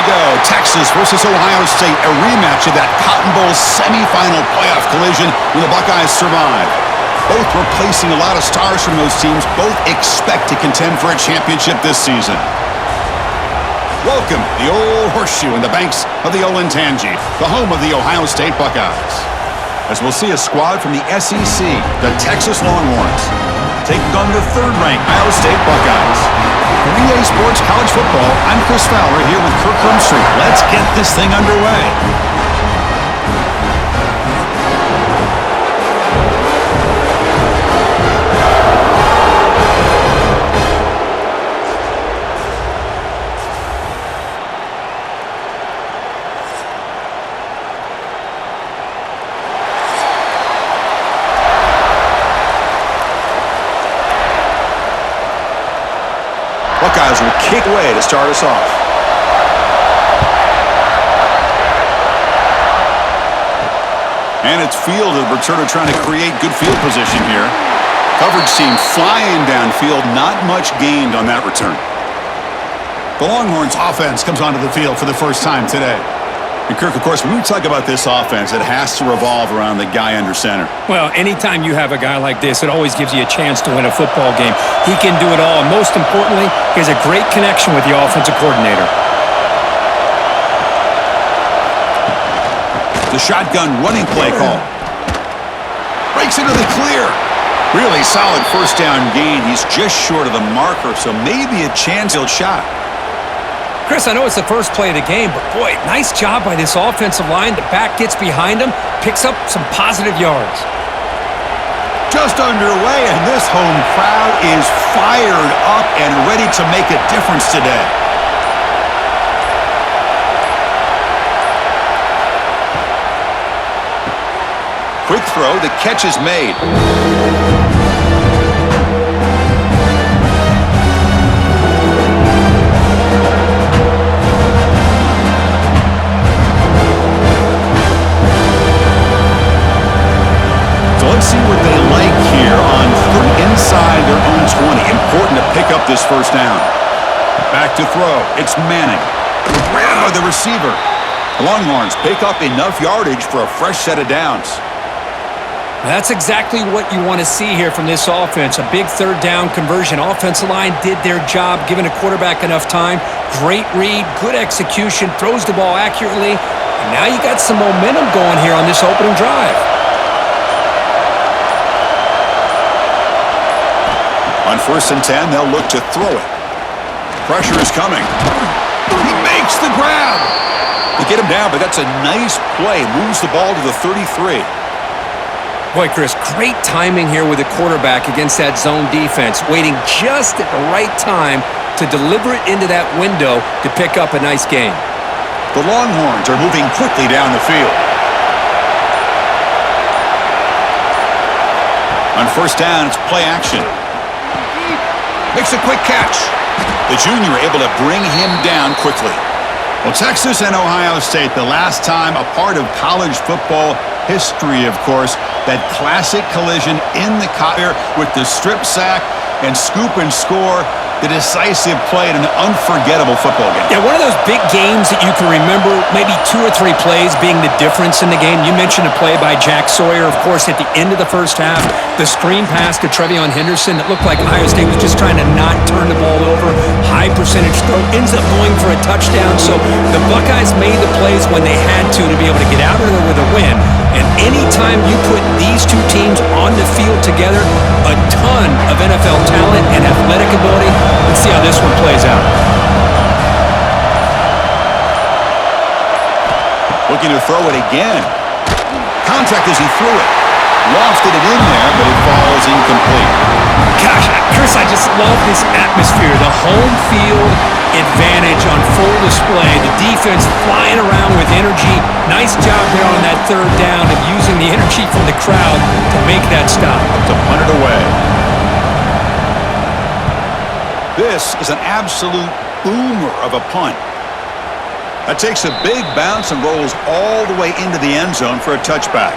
go. Texas versus Ohio State, a rematch of that Cotton Bowl semifinal playoff collision when the Buckeyes survive. Both replacing a lot of stars from those teams. Both expect to contend for a championship this season. Welcome, the old horseshoe in the banks of the Olentangy, the home of the Ohio State Buckeyes. As we'll see a squad from the SEC, the Texas Longhorns, taking on the third-ranked Ohio State Buckeyes. For EA Sports College Football, I'm Chris Fowler here with Kirk Hermstreet. Let's get this thing underway. Buckeyes will kick away to start us off. And it's field of returner trying to create good field position here. Coverage team flying downfield, not much gained on that return. The Longhorns offense comes onto the field for the first time today. And Kirk, of course, when we talk about this offense, it has to revolve around the guy under center. Well, anytime you have a guy like this, it always gives you a chance to win a football game. He can do it all, and most importantly, he has a great connection with the offensive coordinator. The shotgun running play call. Breaks into the clear. Really solid first down gain. He's just short of the marker, so maybe a chance-field shot. Chris, I know it's the first play of the game, but boy, nice job by this offensive line. The back gets behind him, picks up some positive yards. Just underway, and this home crowd is fired up and ready to make a difference today. Quick throw, the catch is made. Let's see what they like here on inside their own 20. Important to pick up this first down. Back to throw. It's Manning. Grab by the receiver. The Longhorns pick up enough yardage for a fresh set of downs. That's exactly what you want to see here from this offense. A big third down conversion. Offensive line did their job, giving a quarterback enough time. Great read, good execution, throws the ball accurately. And now you got some momentum going here on this opening drive. On 1st and 10, they'll look to throw it. Pressure is coming. He makes the grab. They get him down, but that's a nice play. Moves the ball to the 33. Boy, Chris, great timing here with the quarterback against that zone defense. Waiting just at the right time to deliver it into that window to pick up a nice gain. The Longhorns are moving quickly down the field. On 1st down, it's play action. Makes a quick catch. The junior able to bring him down quickly. Well, Texas and Ohio State, the last time a part of college football history, of course, that classic collision in the cotton with the strip sack and scoop and score, the decisive play in an unforgettable football game. Yeah, one of those big games that you can remember, maybe 2 or 3 plays being the difference in the game. You mentioned a play by Jack Sawyer, of course, at the end of the first half. The screen pass to Trevion Henderson that looked like Ohio State was just trying to not turn the ball over. High percentage throw, ends up going for a touchdown. So the Buckeyes made the plays when they had to be able to get out of there with a win. And anytime you put these two teams on the field together, a ton of NFL talent and athletic ability. Let's see how this one plays out. Looking to throw it again. Contact as he threw it. Lofted it in there, but it falls incomplete. Gosh, Chris, I just love this atmosphere. The home field advantage on full display. The defense flying around with energy. Nice job there on that third down of using the energy from the crowd to make that stop. To punt it away. This is an absolute boomer of a punt. That takes a big bounce and rolls all the way into the end zone for a touchback.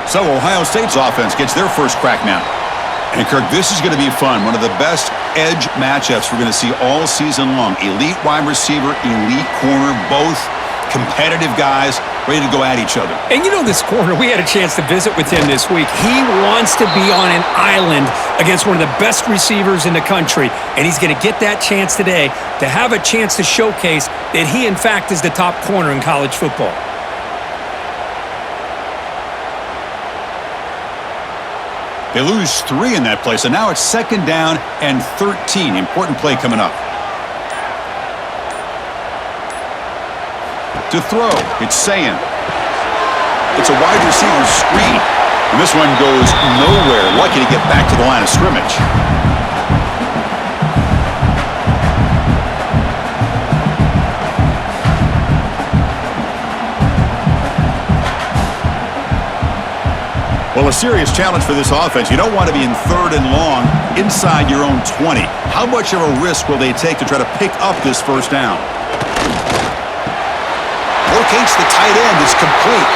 So Ohio State's offense gets their first crack now. And, Kirk, this is going to be fun. One of the best edge matchups we're going to see all season long. Elite wide receiver, elite corner, both competitive guys ready to go at each other. And you know this corner, we had a chance to visit with him this week. He wants to be on an island against one of the best receivers in the country, and he's going to get that chance today to have a chance to showcase that he, in fact, is the top corner in college football. They lose 3 in that play, so now it's 2nd down and 13. Important play coming up. To throw, it's Sayin. It's a wide receiver screen. And this one goes nowhere. Lucky to get back to the line of scrimmage. Well, a serious challenge for this offense. You don't want to be in 3rd and long inside your own 20. How much of a risk will they take to try to pick up this 1st down? Locates the tight end. It's complete.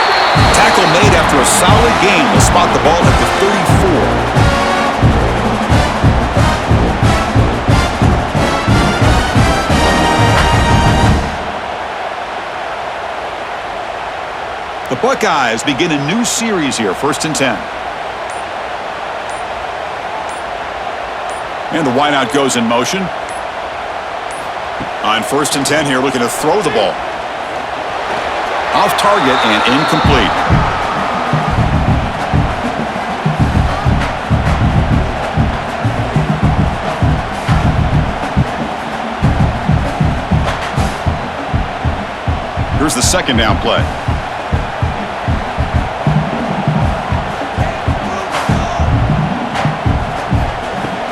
Tackle made after a solid gain. Will spot the ball at the 34. The Buckeyes begin a new series here, 1st and 10. And the wideout goes in motion. On 1st and 10 here, looking to throw the ball. Off target and incomplete. Here's the 2nd down play.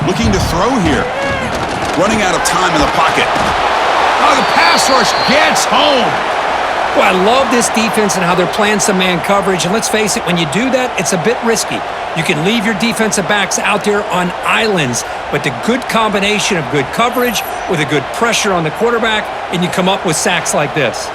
Looking to throw here. Running out of time in the pocket. Oh, the pass rush gets home. Well, I love this defense and how they're playing some man coverage. And let's face it, when you do that, it's a bit risky. You can leave your defensive backs out there on islands, but the good combination of good coverage with a good pressure on the quarterback, and you come up with sacks like this.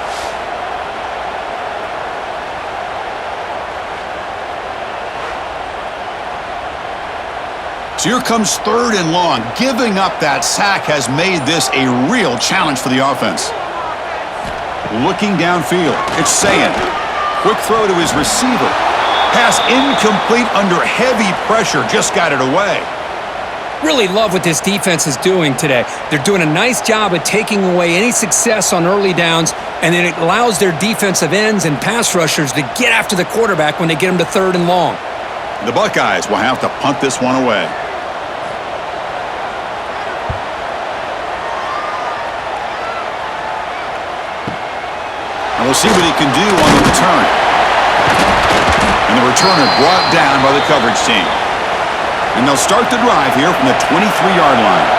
So here comes 3rd and long. Giving up that sack has made this a real challenge for the offense. Looking downfield, it's Sayin. Quick throw to his receiver. Pass incomplete under heavy pressure. Just got it away. Really love what this defense is doing today. They're doing a nice job of taking away any success on early downs, and then it allows their defensive ends and pass rushers to get after the quarterback when they get them to 3rd and long. The Buckeyes will have to punt this one away. And we'll see what he can do on the return. And the returner brought down by the coverage team. And they'll start the drive here from the 23-yard line.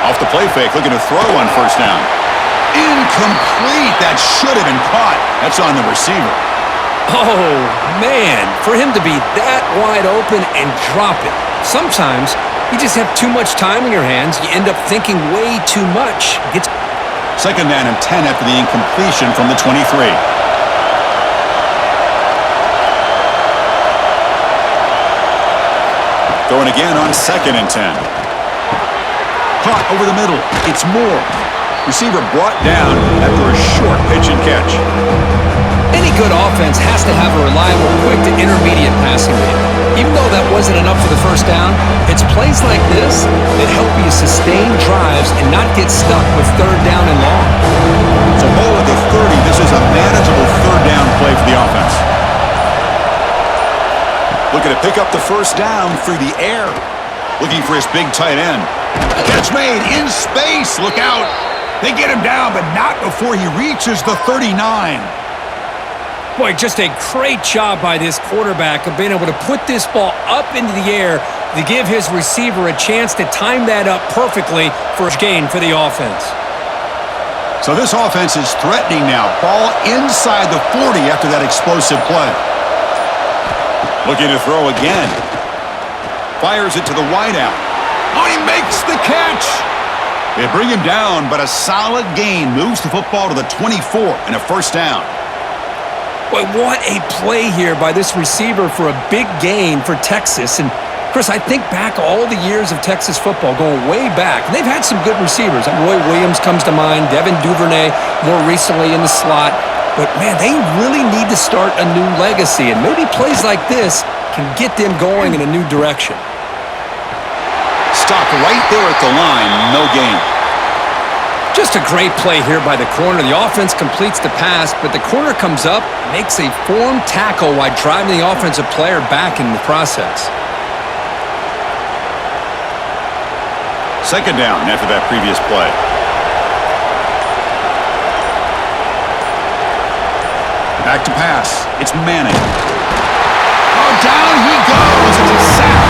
Off the play fake, looking to throw on 1st down. Incomplete. That should have been caught. That's on the receiver. Oh, man, for him to be that wide open and drop it. Sometimes you just have too much time in your hands. You end up thinking way too much. 2nd down and 10 after the incompletion from the 23. Throwing again on 2nd and 10. Caught over the middle. It's Moore. Receiver brought down after a short pitch and catch. Any good offense has to have a reliable, quick to intermediate passing game. Even though that wasn't enough for the 1st down, it's plays like this that help you sustain drives and not get stuck with 3rd down and long. So ball at the 30. This is a manageable 3rd down play for the offense. Looking to pick up the 1st down through the air. Looking for his big tight end. Catch made in space. Look out. They get him down, but not before he reaches the 39. Boy, just a great job by this quarterback of being able to put this ball up into the air to give his receiver a chance to time that up perfectly for a gain for the offense. So this offense is threatening now. Ball inside the 40 after that explosive play. Looking to throw again. Fires it to the wideout. Oh, he makes the catch. They bring him down, but a solid gain moves the football to the 24 and a 1st down. Boy, what a play here by this receiver for a big gain for Texas. And, Chris, I think back all the years of Texas football, going way back. And they've had some good receivers. Roy Williams comes to mind, Devin Duvernay more recently in the slot. But, man, they really need to start a new legacy. And maybe plays like this can get them going in a new direction. Stop right there at the line, no gain. Just a great play here by the corner. The offense completes the pass, but the corner comes up, makes a form tackle while driving the offensive player back in the process. Second down after that previous play. Back to pass. It's Manning. Oh, down he goes. It's a sack.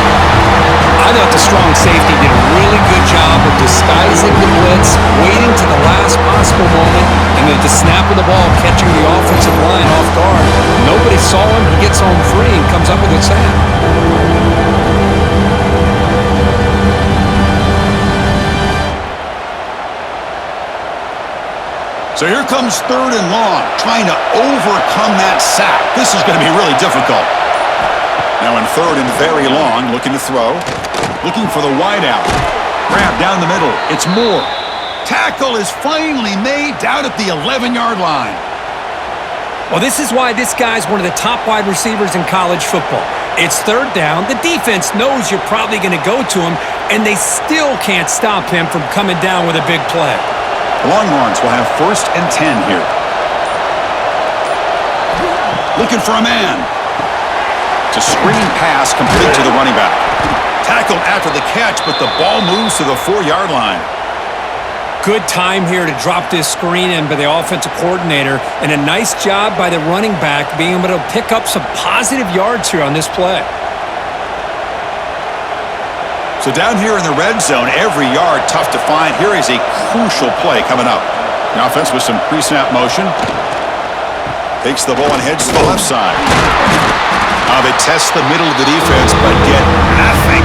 I thought the strong safety did a really good job of disguising the blitz, waiting to the last possible moment, and then at the snap of the ball, catching the offensive line off guard. Nobody saw him. He gets home free and comes up with a sack. So here comes third and long, trying to overcome that sack. This is going to be really difficult. Now in third and very long, looking to throw. Looking for the wideout. Grab down the middle. It's Moore. Tackle is finally made down at the 11-yard line. Well, this is why this guy's one of the top wide receivers in college football. It's third down. The defense knows you're probably going to go to him, and they still can't stop him from coming down with a big play. Longhorns will have 1st and 10 here. Looking for a man. It's a screen pass complete to the running back. Tackled after the catch, but the ball moves to the 4-yard line. Good time here to drop this screen in by the offensive coordinator, and a nice job by the running back being able to pick up some positive yards here on this play. So down here in the red zone, every yard tough to find. Here is a crucial play coming up. The offense with some pre-snap motion. Takes the ball and heads to the left side. They test the middle of the defense, but get nothing.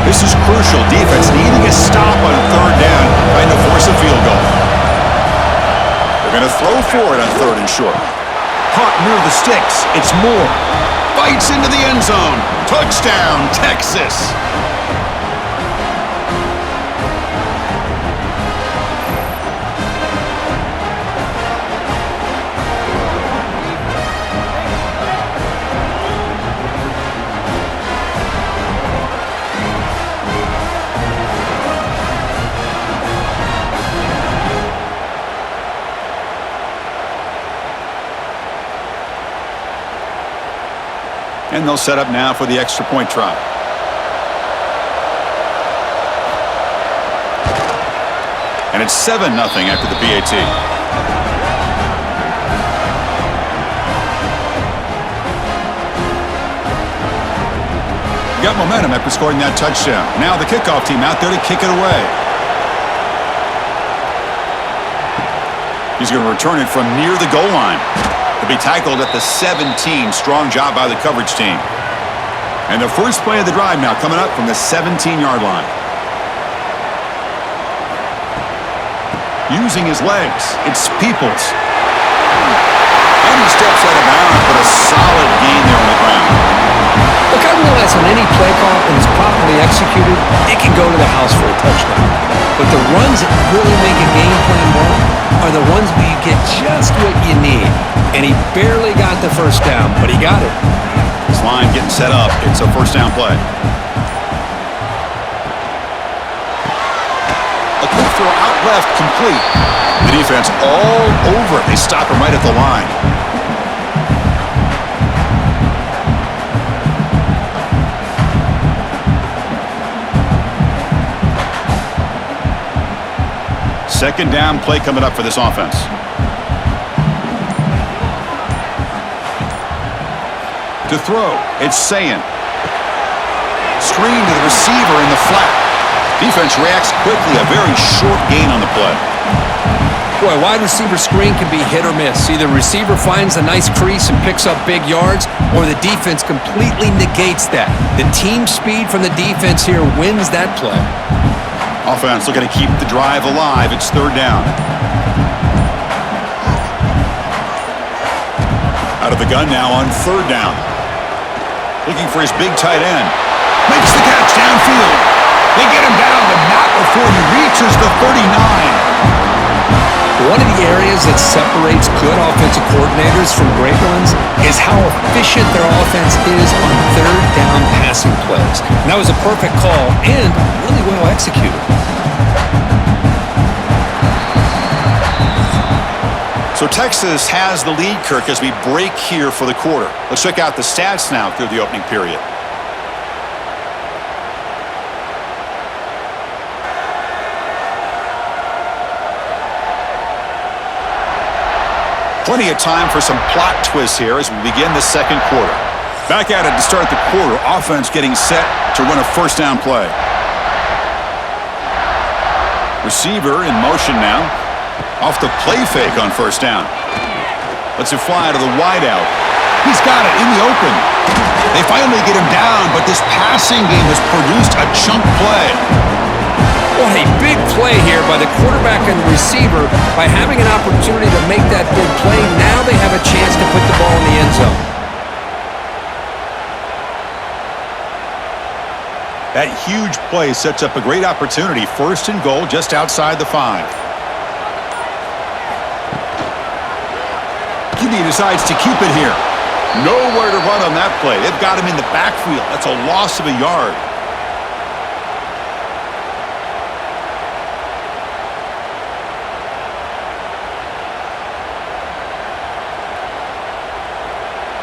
This is crucial. Defense needing a stop on third down, trying to force a field goal. They're going to throw for it on third and short. Caught near the sticks. It's Moore. Bites into the end zone. Touchdown, Texas. And they'll set up now for the extra point try. And it's 7-0 after the PAT. Got momentum after scoring that touchdown. Now the kickoff team out there to kick it away. He's going to return it from near the goal line. To be tackled at the 17. Strong job by the coverage team. And the first play of the drive now coming up from the 17-yard line. Using his legs, it's Peoples. And he steps out of bounds, but a solid gain there on the ground. Look, I realize on any play call, when it's properly executed, it can go to the house for a touchdown. But the runs that really make a game plan work are the ones where you get just what you need. And he barely got the first down, but he got it. This line getting set up. It's a first down play. A quick throw out left, complete. The defense all over it. They stop him right at the line. Second down play coming up for this offense. To throw, it's Sayin. Screen to the receiver in the flat. Defense reacts quickly, a very short gain on the play. Boy, wide receiver screen can be hit or miss. Either receiver finds a nice crease and picks up big yards, or the defense completely negates that. The team speed from the defense here wins that play. Offense looking to keep the drive alive. It's third down. Out of the gun now on third down. Looking for his big tight end. Makes the catch downfield. They get him down, but not before he reaches the 39. One of the areas that separates good offensive coordinators from great ones is how efficient their offense is on third down passing plays. And that was a perfect call and really well executed. So Texas has the lead, Kirk, as we break here for the quarter. Let's check out the stats now through the opening period. Plenty of time for some plot twists here as we begin the second quarter. Back at it to start the quarter. Offense getting set to run a first down play. Receiver in motion now. Off the play fake on first down. Lets it fly to the wideout. He's got it in the open. They finally get him down, but this passing game has produced a chunk play. What a big play here by the quarterback and the receiver. By having an opportunity to make that big play, now they have a chance to put the ball in the end zone. That huge play sets up a great opportunity. First and goal just outside the 5. QB decides to keep it here. Nowhere to run on that play. They've got him in the backfield. That's a loss of a yard.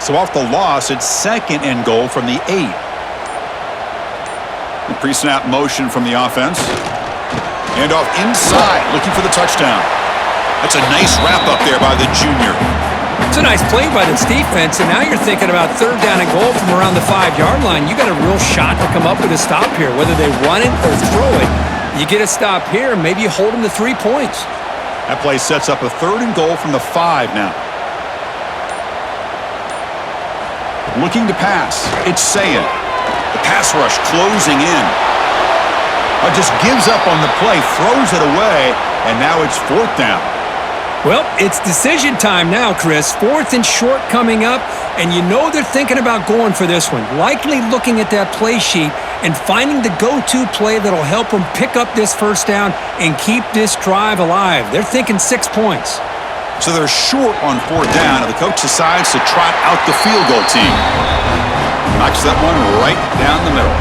So off the loss, it's second and goal from the 8. The pre-snap motion from the offense. And off inside, looking for the touchdown. That's a nice wrap-up there by the junior. It's a nice play by this defense, and now you're thinking about third down and goal from around the 5-yard line. You got a real shot to come up with a stop here, whether they run it or throw it. You get a stop here, and maybe you hold them to 3 points. That play sets up a third and goal from the 5 now. Looking to pass. It's Sayin. The pass rush closing in. Just gives up on the play, throws it away, and now it's fourth down. Well, it's decision time now, Chris. Fourth and short coming up, and you know they're thinking about going for this one. Likely looking at that play sheet and finding the go-to play that'll help them pick up this first down and keep this drive alive. They're thinking 6 points. So they're short on fourth down, and the coach decides to trot out the field goal team. Knocks that one right down the middle.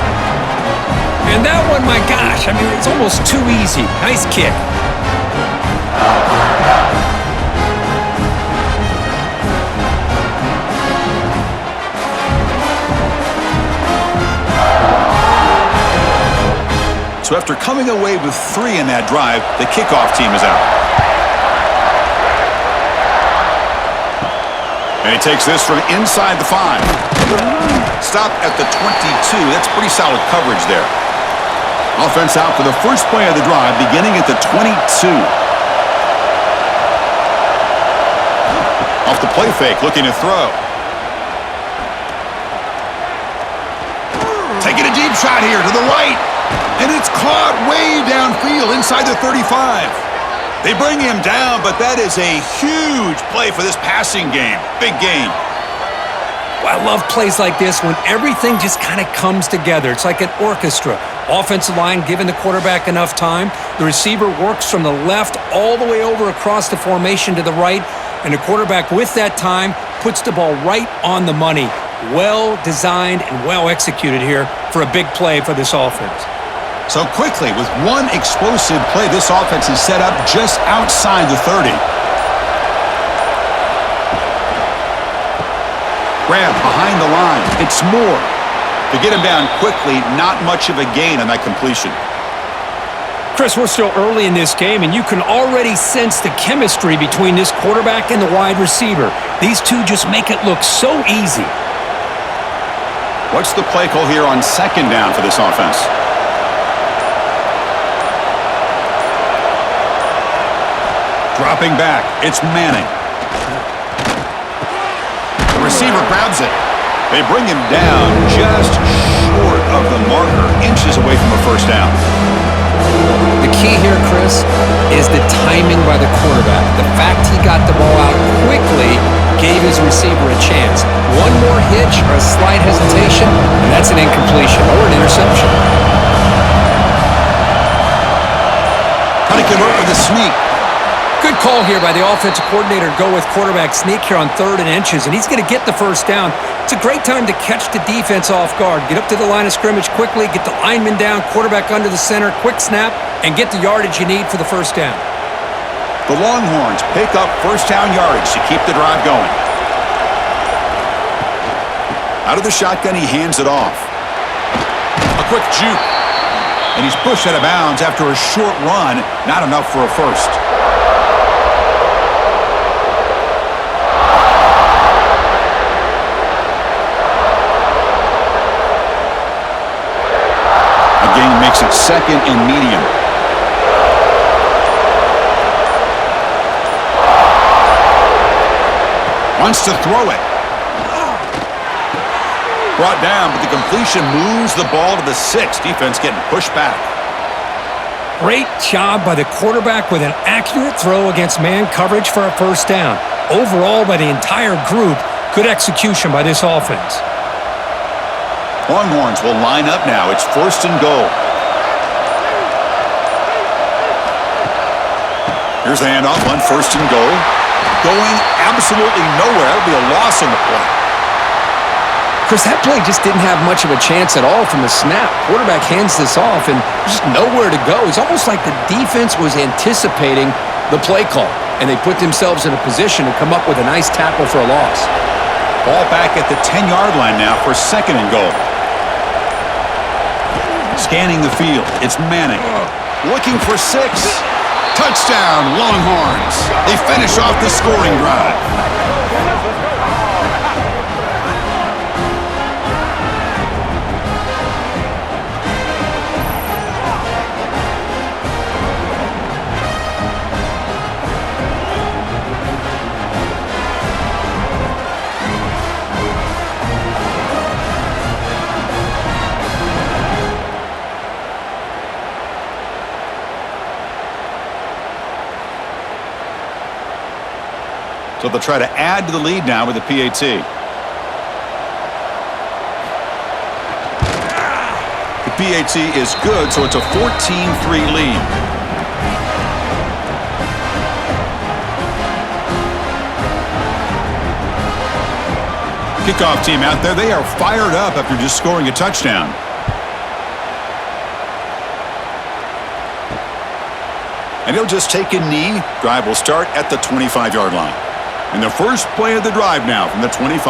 And that one, my gosh, I mean, it's almost too easy. Nice kick. So after coming away with 3 in that drive, the kickoff team is out. And he takes this from inside the 5. Stop at the 22. That's pretty solid coverage there. Offense out for the first play of the drive, beginning at the 22. Off the play fake, looking to throw. Taking a deep shot here to the right. And it's caught way downfield inside the 35. They bring him down, but that is a huge play for this passing game. Big game. Well, I love plays like this when everything just kind of comes together. It's like an orchestra. Offensive line giving the quarterback enough time. The receiver works from the left all the way over across the formation to the right. And the quarterback with that time puts the ball right on the money. Well designed and well executed here for a big play for this offense. So quickly, with one explosive play, this offense is set up just outside the 30. Grab behind the line. It's Moore. To get him down quickly, not much of a gain on that completion. Chris, we're still early in this game, and you can already sense the chemistry between this quarterback and the wide receiver. These two just make it look so easy. What's the play call here on second down for this offense? Dropping back, it's Manning. The receiver grabs it. They bring him down just short of the marker, inches away from a first down. The key here, Chris, is the timing by the quarterback. The fact he got the ball out quickly gave his receiver a chance. One more hitch or a slight hesitation, and that's an incompletion or an interception. Trying to convert with a sneak. Good call here by the offensive coordinator to go with quarterback sneak here on 3rd and inches, and he's going to get the first down. It's a great time to catch the defense off guard. Get up to the line of scrimmage quickly, get the lineman down, quarterback under the center, quick snap, and get the yardage you need for the first down. The Longhorns pick up first down yardage to keep the drive going. Out of the shotgun, he hands it off. A quick juke. And he's pushed out of bounds after a short run, not enough for a first. Gain makes it 2nd and medium. Wants to throw it. Brought down, but the completion moves the ball to the 6. Defense getting pushed back. Great job by the quarterback with an accurate throw against man coverage for a first down. Overall, by the entire group, good execution by this offense. Longhorns will line up now. It's 1st and goal. Here's the handoff on 1st and goal. Going absolutely nowhere. That'll be a loss on the play. Chris, that play just didn't have much of a chance at all from the snap. Quarterback hands this off, and there's just nowhere to go. It's almost like the defense was anticipating the play call, and they put themselves in a position to come up with a nice tackle for a loss. Ball back at the 10-yard line now for 2nd and goal. Scanning the field, it's Manning. Looking for 6. Touchdown, Longhorns. They finish off the scoring drive. So they'll try to add to the lead now with the PAT. The PAT is good, so it's a 14-3 lead. Kickoff team out there, they are fired up after just scoring a touchdown. And he'll just take a knee. Drive will start at the 25-yard line. And the first play of the drive now from the 25.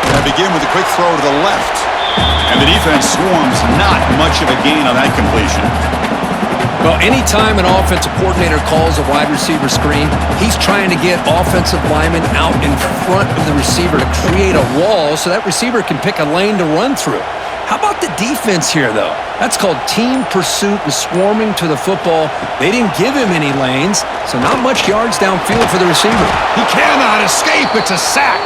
They begin with a quick throw to the left. And the defense swarms, not much of a gain on that completion. Well, anytime an offensive coordinator calls a wide receiver screen, he's trying to get offensive linemen out in front of the receiver to create a wall so that receiver can pick a lane to run through. How about the defense here, though? That's called team pursuit and swarming to the football. They didn't give him any lanes, so not much yards downfield for the receiver. He cannot escape. It's a sack.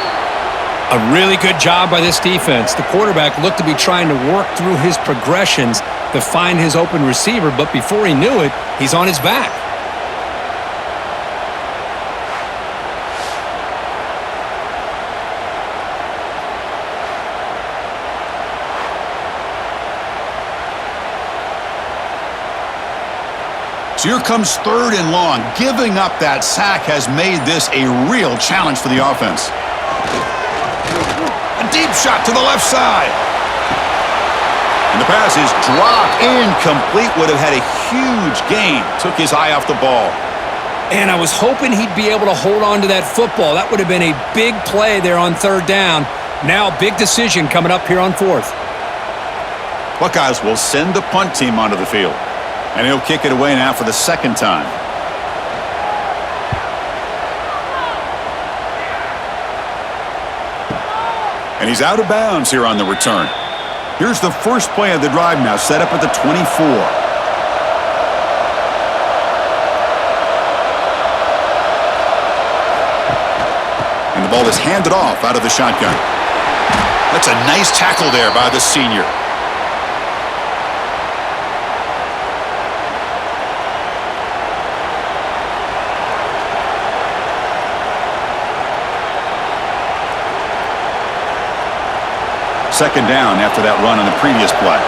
A really good job by this defense. The quarterback looked to be trying to work through his progressions to find his open receiver, but before he knew it, he's on his back. So here comes 3rd and long. Giving up that sack has made this a real challenge for the offense. A deep shot to the left side. And the pass is dropped incomplete. Would have had a huge gain. Took his eye off the ball. And I was hoping he'd be able to hold on to that football. That would have been a big play there on 3rd down. Now a big decision coming up here on 4th. Buckeyes will send the punt team onto the field. And he'll kick it away now for the 2nd time. And he's out of bounds here on the return. Here's the first play of the drive now, set up at the 24. ball is handed off out of the shotgun. That's a nice tackle there by the senior. Second down after that run on the previous play.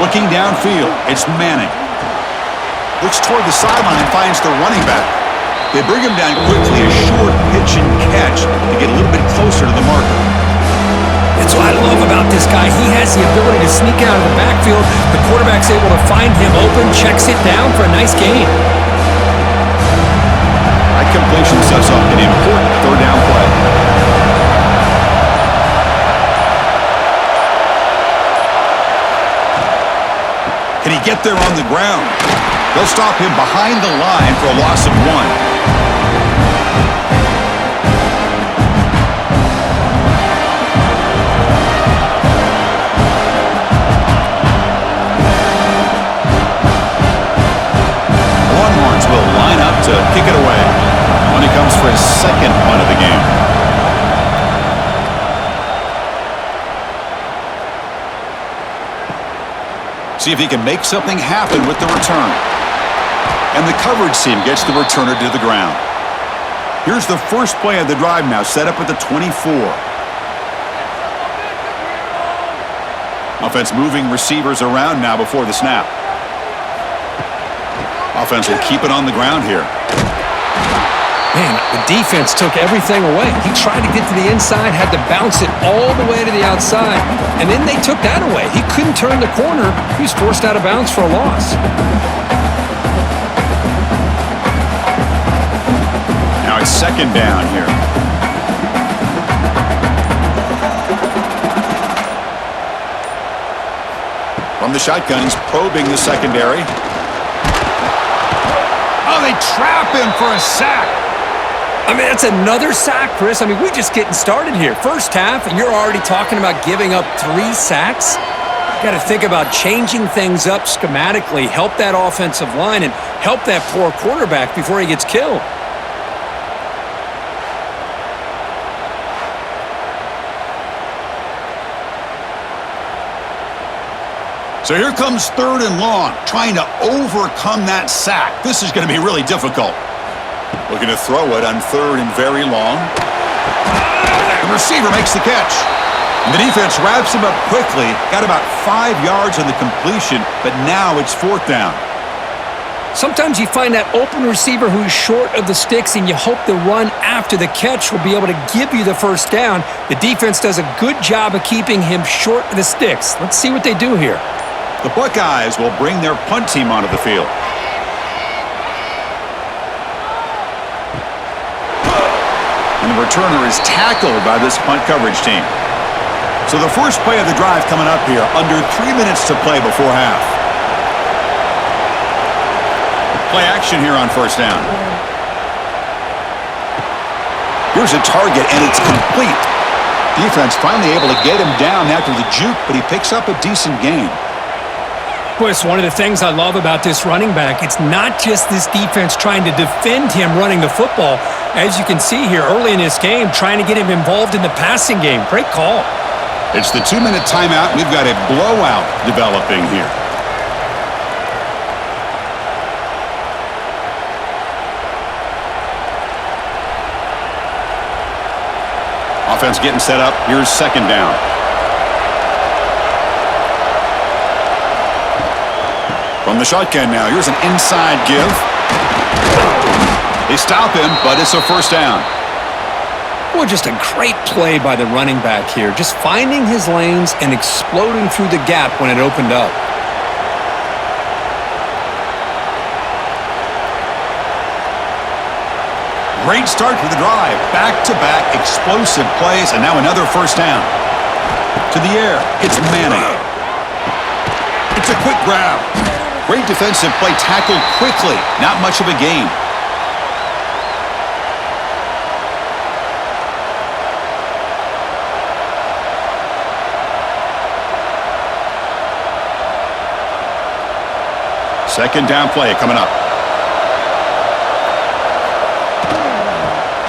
Looking downfield, it's Manning. Looks toward the sideline, finds the running back. They bring him down quickly, a short pitch and catch to get a little bit closer to the marker. That's what I love about this guy. He has the ability to sneak out of the backfield. The quarterback's able to find him open, checks it down for a nice gain. That completion sets up an important third down play. Can he get there on the ground? They'll stop him behind the line for a loss of 1. Longhorns will line up to kick it away when he comes for his second punt of the game. See if he can make something happen with the return. And the coverage team gets the returner to the ground. Here's the first play of the drive now, set up at the 24. Offense moving receivers around now before the snap. Offense will keep it on the ground here. Man, the defense took everything away. He tried to get to the inside, had to bounce it all the way to the outside, and then they took that away. He couldn't turn the corner. He was forced out of bounds for a loss. Now it's second down here. From the shotgun, he's probing the secondary. Oh, they trap him for a sack. I mean, that's another sack, Chris. I mean, we're just getting started here. First half, and you're already talking about giving up 3 sacks? Got to think about changing things up schematically, help that offensive line, and help that poor quarterback before he gets killed. So here comes third and long, trying to overcome that sack. This is going to be really difficult. Looking to throw it on third and very long. The receiver makes the catch. And the defense wraps him up quickly. Got about 5 yards on the completion, but now it's fourth down. Sometimes you find that open receiver who's short of the sticks, and you hope the run after the catch will be able to give you the first down. The defense does a good job of keeping him short of the sticks. Let's see what they do here. The Buckeyes will bring their punt team onto the field. And the returner is tackled by this punt coverage team. So the first play of the drive coming up here, under 3 minutes to play before half. Play action here on first down. Here's a target, and it's complete. Defense finally able to get him down after the juke, but he picks up a decent gain. Boy, it's one of the things I love about this running back. It's not just this defense trying to defend him running the football. As you can see here early in this game, trying to get him involved in the passing game. Great call. It's the 2-minute timeout. We've got a blowout developing here. Offense getting set up. Here's second down. From the shotgun now, here's an inside give. They stop him, but it's a first down. Well, just a great play by the running back here. Just finding his lanes and exploding through the gap when it opened up. Great start to the drive. Back-to-back explosive plays, and now another first down. To the air, it's Manning. It's a quick grab. Great defensive play, tackled quickly. Not much of a gain. Second down play coming up.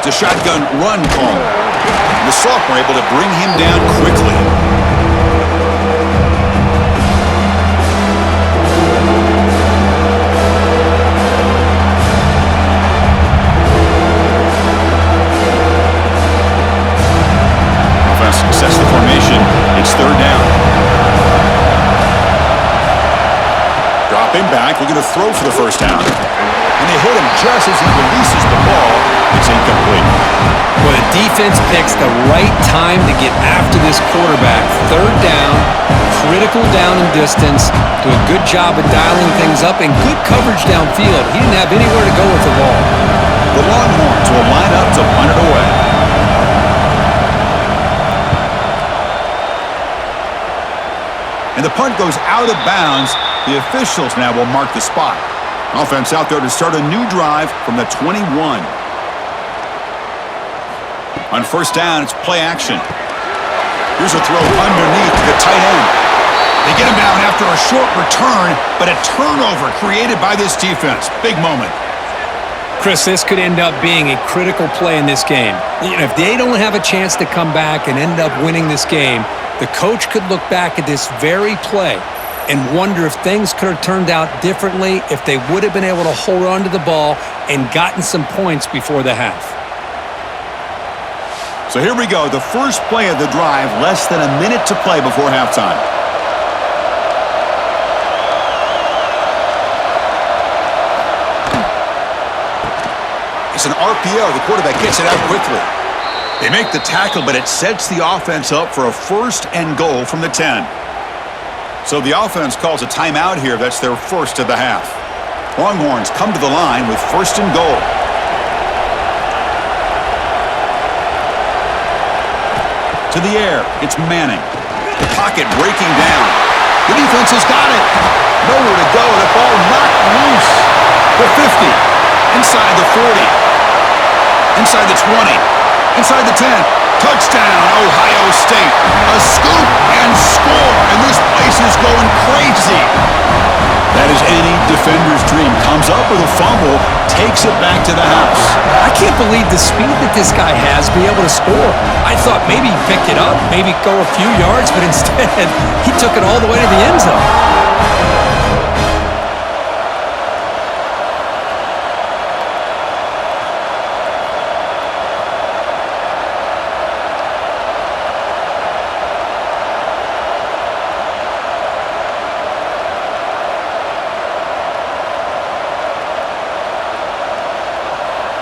It's a shotgun run call. The sophomore able to bring him down quickly. Offense sets the formation. It's third down. Dropping back, looking to throw for the first down. And they hit him just as he releases the ball. It's incomplete. Well, the defense picks the right time to get after this quarterback. Third down, critical down and distance. Do a good job of dialing things up and good coverage downfield. He didn't have anywhere to go with the ball. The Longhorns will line up to punt it away. And the punt goes out of bounds. The officials now will mark the spot. Offense out there to start a new drive from the 21. On first down, it's play action. Here's a throw underneath to the tight end. They get him down after a short return, but a turnover created by this defense. Big moment. Chris, this could end up being a critical play in this game. You know, if they don't have a chance to come back and end up winning this game, the coach could look back at this very play and wonder if things could have turned out differently if they would have been able to hold on to the ball and gotten some points before the half. So here we go, the first play of the drive, less than a minute to play before halftime. It's an RPO. The quarterback gets it out quickly. They make the tackle, but it sets the offense up for a first and goal from the 10. So the offense calls a timeout here. That's their first of the half. Longhorns come to the line with first and goal. To the air, it's Manning. The pocket breaking down. The defense has got it. Nowhere to go, and the ball knocked loose. The 50, inside the 40, inside the 20, inside the 10. Touchdown, Ohio State. A scoop and score, and this place is going crazy. That is any defender's dream. Comes up with a fumble, takes it back to the house. I can't believe the speed that this guy has to be able to score. I thought maybe he'd pick it up, maybe go a few yards, but instead he took it all the way to the end zone.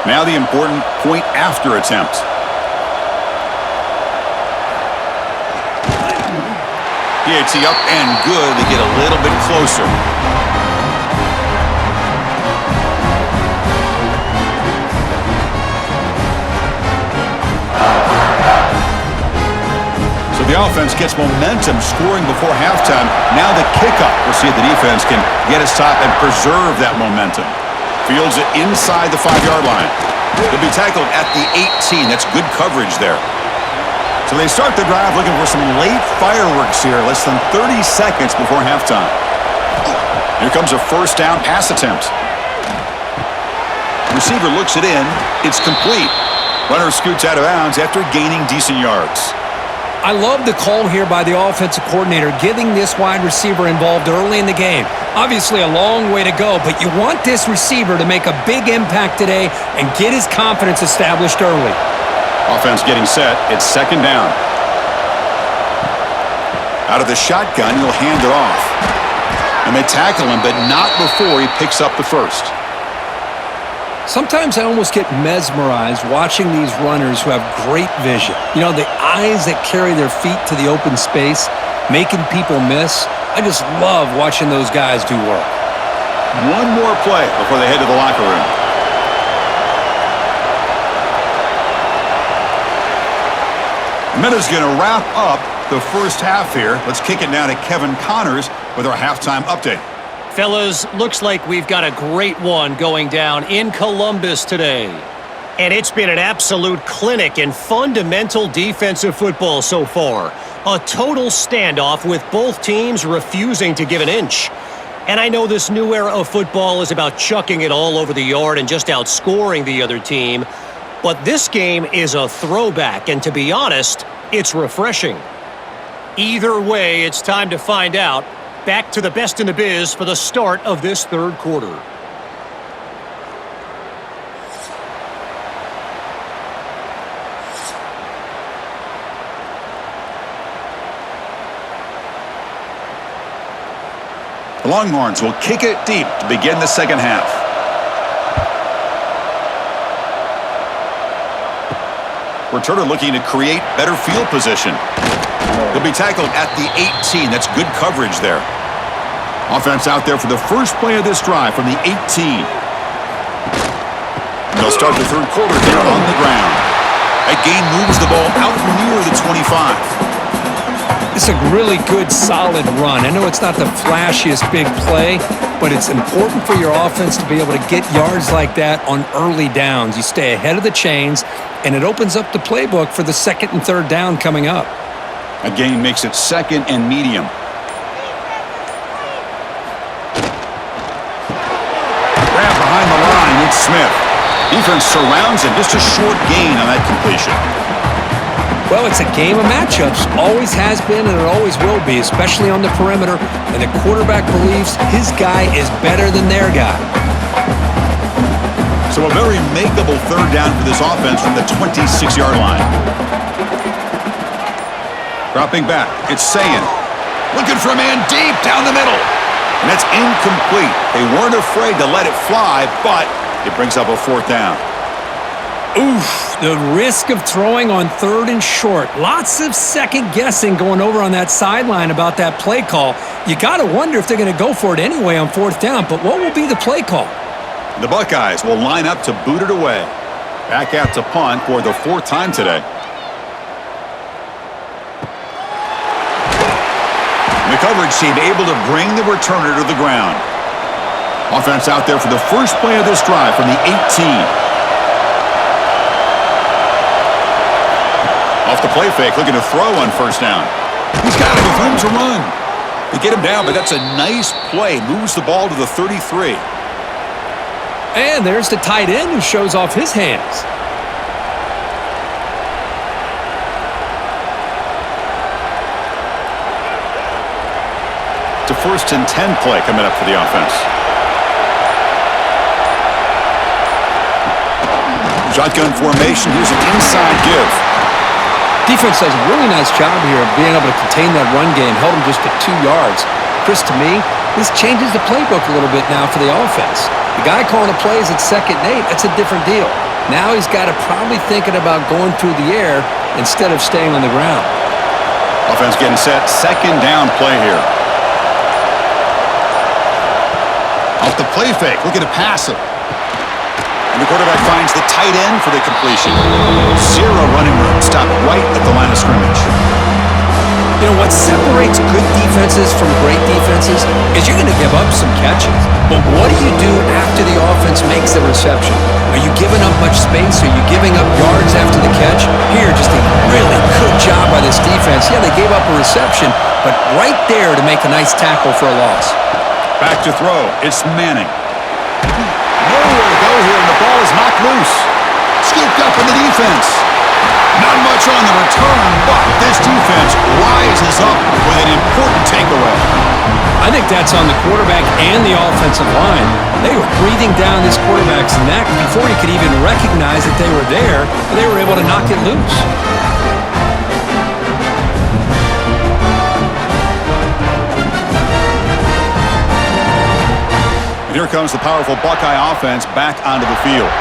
Now the important point after attempt. PAT up and good to get a little bit closer. So the offense gets momentum scoring before halftime. Now the kickoff. We'll see if the defense can get a stop and preserve that momentum. Fields it inside the 5-yard line. He'll be tackled at the 18. That's good coverage there. So they start the drive looking for some late fireworks here, less than 30 seconds before halftime. Here comes a first down pass attempt. Receiver looks it in. It's complete. Runner scoots out of bounds after gaining decent yards. I love the call here by the offensive coordinator, getting this wide receiver involved early in the game. Obviously a long way to go, but you want this receiver to make a big impact today and get his confidence established early. Offense getting set. It's second down. Out of the shotgun, he'll hand it off. And they tackle him, but not before he picks up the first. Sometimes I almost get mesmerized watching these runners who have great vision. You know, the eyes that carry their feet to the open space, making people miss. I just love watching those guys do work. One more play before they head to the locker room. Minutes going to wrap up the first half here. Let's kick it now to Kevin Connors with our halftime update. Fellas, looks like we've got a great one going down in Columbus today. And it's been an absolute clinic in fundamental defensive football so far. A total standoff with both teams refusing to give an inch. And I know this new era of football is about chucking it all over the yard and just outscoring the other team. But this game is a throwback, and to be honest, it's refreshing. Either way, it's time to find out. Back to the best in the biz for the start of this third quarter. The Longhorns will kick it deep to begin the second half. Returner looking to create better field position. He'll be tackled at the 18. That's good coverage there. Offense out there for the first play of this drive from the 18. They'll start the third quarter there on the ground. That gain moves the ball out near the 25. It's a really good, solid run. I know it's not the flashiest big play, but it's important for your offense to be able to get yards like that on early downs. You stay ahead of the chains, and it opens up the playbook for the second and third down coming up. A gain makes it second and medium. Grab behind the line, it's Smith. Defense surrounds him, just a short gain on that completion. Well, it's a game of matchups. Always has been and it always will be, especially on the perimeter. And the quarterback believes his guy is better than their guy. So a very makeable third down for this offense from the 26-yard line. Dropping back, it's Sayin. Looking for a man deep down the middle. And that's incomplete. They weren't afraid to let it fly, but it brings up a fourth down. Oof, the risk of throwing on third and short. Lots of second guessing going over on that sideline about that play call. You got to wonder if they're going to go for it anyway on fourth down, but what will be the play call? The Buckeyes will line up to boot it away. Back out to punt for the fourth time today. The coverage team able to bring the returner to the ground. Offense out there for the first play of this drive from the 18. Off the play fake, looking to throw on first down. He's got it with room to run. They get him down, but that's a nice play. Moves the ball to the 33. And there's the tight end who shows off his hands. It's a 1st and 10 play coming up for the offense. Shotgun formation. Here's an inside give. Defense does a really nice job here of being able to contain that run game, held him just at 2 yards. Chris, to me, this changes the playbook a little bit now for the offense. The guy calling the plays at 2nd and 8, that's a different deal. Now he's got to probably thinking about going through the air instead of staying on the ground. Offense getting set, 2nd down play here. Off the play fake, looking to pass it. And the quarterback finds the tight end for the completion. 0 running room, stopped right at the line of scrimmage. You know, what separates good defenses from great defenses is you're going to give up some catches. But what do you do after the offense makes the reception? Are you giving up much space? Are you giving up yards after the catch? Here, just a really good job by this defense. Yeah, they gave up a reception, but right there to make a nice tackle for a loss. Back to throw. It's Manning. Nowhere to go here, and the ball is knocked loose. Scooped up in the defense. Not much on the return, but this defense rises up with an important takeaway. I think that's on the quarterback and the offensive line. They were breathing down this quarterback's neck before he could even recognize that they were there, and they were able to knock it loose. And here comes the powerful Buckeye offense back onto the field.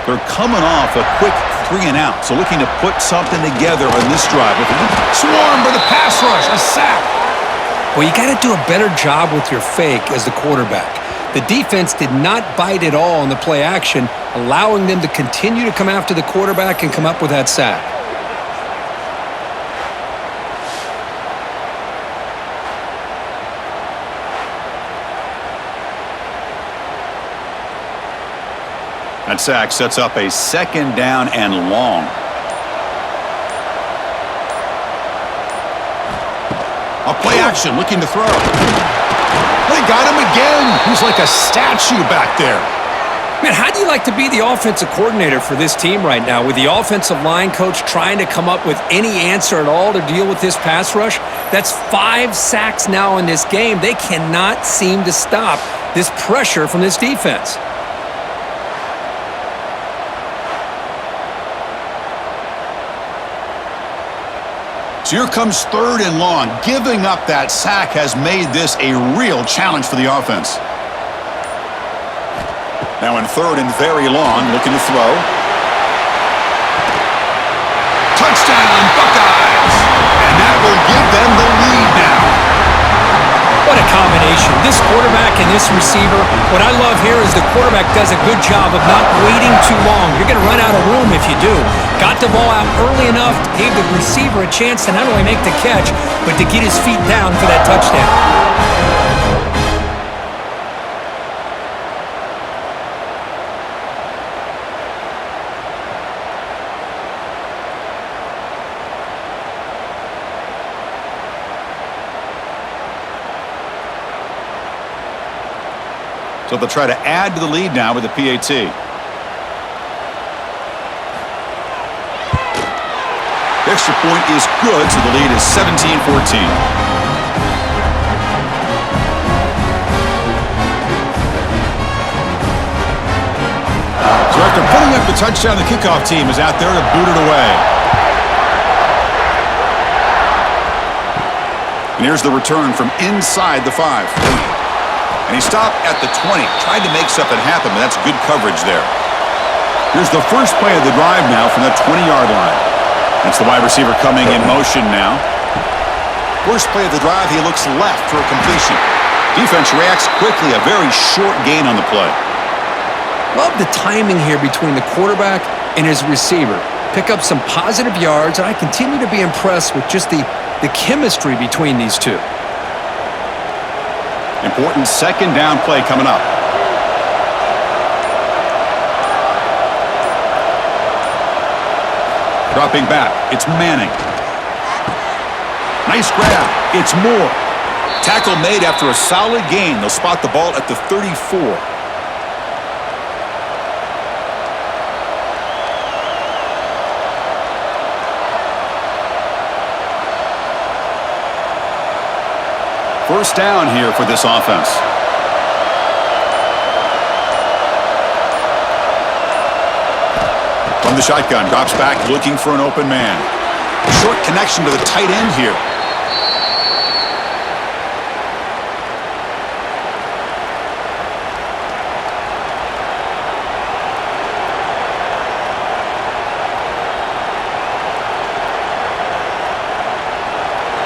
They're coming off a quick 3-and-out, so looking to put something together on this drive. With a swarm for the pass rush, a sack. Well, you got to do a better job with your fake as the quarterback. The defense did not bite at all on the play action, allowing them to continue to come after the quarterback and come up with that sack. That sack sets up a 2nd down and long. A play action, looking to throw. They got him again. He's like a statue back there. Man, how do you like to be the offensive coordinator for this team right now with the offensive line coach trying to come up with any answer at all to deal with this pass rush? That's 5 sacks now in this game. They cannot seem to stop this pressure from this defense. So here comes 3rd and long. Giving up that sack has made this a real challenge for the offense. Now in 3rd and very long, looking to throw. Touchdown, Buckeyes! And that will give them the lead now. What a combination. This quarterback and this receiver. What I love here is the quarterback does a good job of not waiting too long. You're going to run out of room if you do. Got the ball out early enough, gave the receiver a chance to not only make the catch, but to get his feet down for that touchdown. So they'll try to add to the lead now with the PAT. The extra point is good, so the lead is 17-14. So after putting up the touchdown, the kickoff team is out there to boot it away. And here's the return from inside the 5. And he stopped at the 20. Tried to make something happen, but that's good coverage there. Here's the first play of the drive now from the 20-yard line. That's the wide receiver coming in motion now. First play of the drive, he looks left for a completion. Defense reacts quickly, a very short gain on the play. Love the timing here between the quarterback and his receiver. Pick up some positive yards, and I continue to be impressed with just the chemistry between these two. Important 2nd down play coming up. Dropping back, it's Manning. Nice grab, it's Moore. Tackle made after a solid gain. They'll spot the ball at the 34. First down here for this offense. From the shotgun, drops back looking for an open man. Short connection to the tight end here.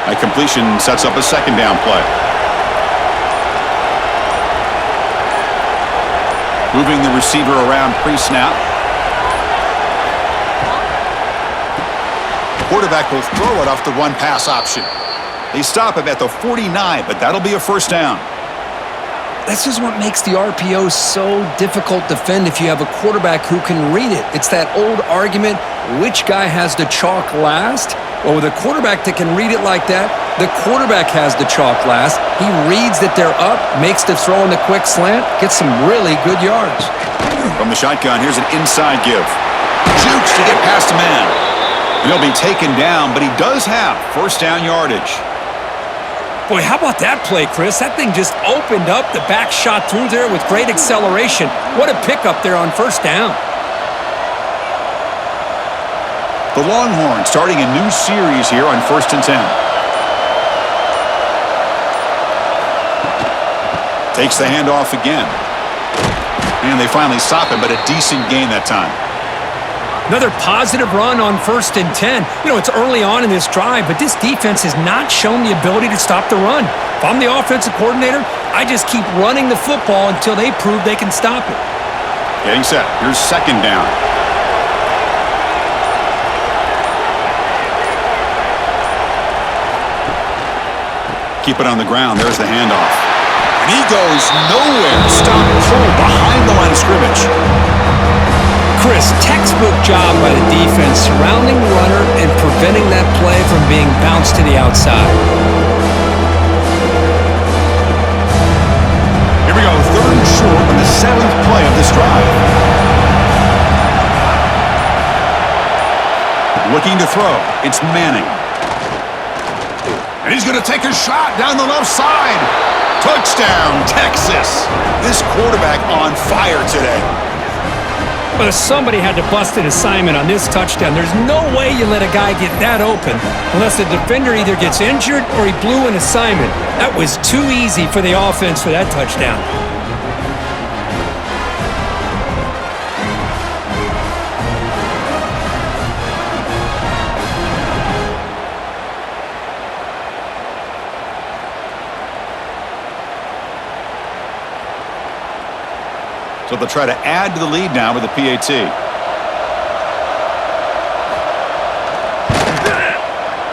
A completion sets up a 2nd down play. Moving the receiver around pre-snap. Quarterback will throw it off the run pass option. They stop him at the 49, but that'll be a first down. This is what makes the RPO so difficult to defend if you have a quarterback who can read it. It's that old argument, which guy has the chalk last? Well, with a quarterback that can read it like that, the quarterback has the chalk last. He reads that they're up, makes the throw in the quick slant, gets some really good yards. From the shotgun, here's an inside give. Jukes to get past a man. And he'll be taken down, but he does have first down yardage. Boy, how about that play, Chris? That thing just opened up. The back shot through there with great acceleration. What a pickup there on first down. The Longhorns starting a new series here on 1st and 10. Takes the handoff again. And they finally stop him, but a decent gain that time. Another positive run on 1st and 10. You know, it's early on in this drive, but this defense has not shown the ability to stop the run. If I'm the offensive coordinator, I just keep running the football until they prove they can stop it. Getting set. Here's 2nd down. Keep it on the ground. There's the handoff. And he goes nowhere. Stop cold behind the line of scrimmage. Chris, textbook job by the defense surrounding the runner and preventing that play from being bounced to the outside. Here we go. 3rd and short on the 7th play of this drive. Looking to throw. It's Manning. And he's going to take a shot down the left side. Touchdown, Texas. This quarterback on fire today. But somebody had to bust an assignment on this touchdown. There's no way you let a guy get that open unless the defender either gets injured or he blew an assignment. That was too easy for the offense for that touchdown. So they'll try to add to the lead now with the PAT.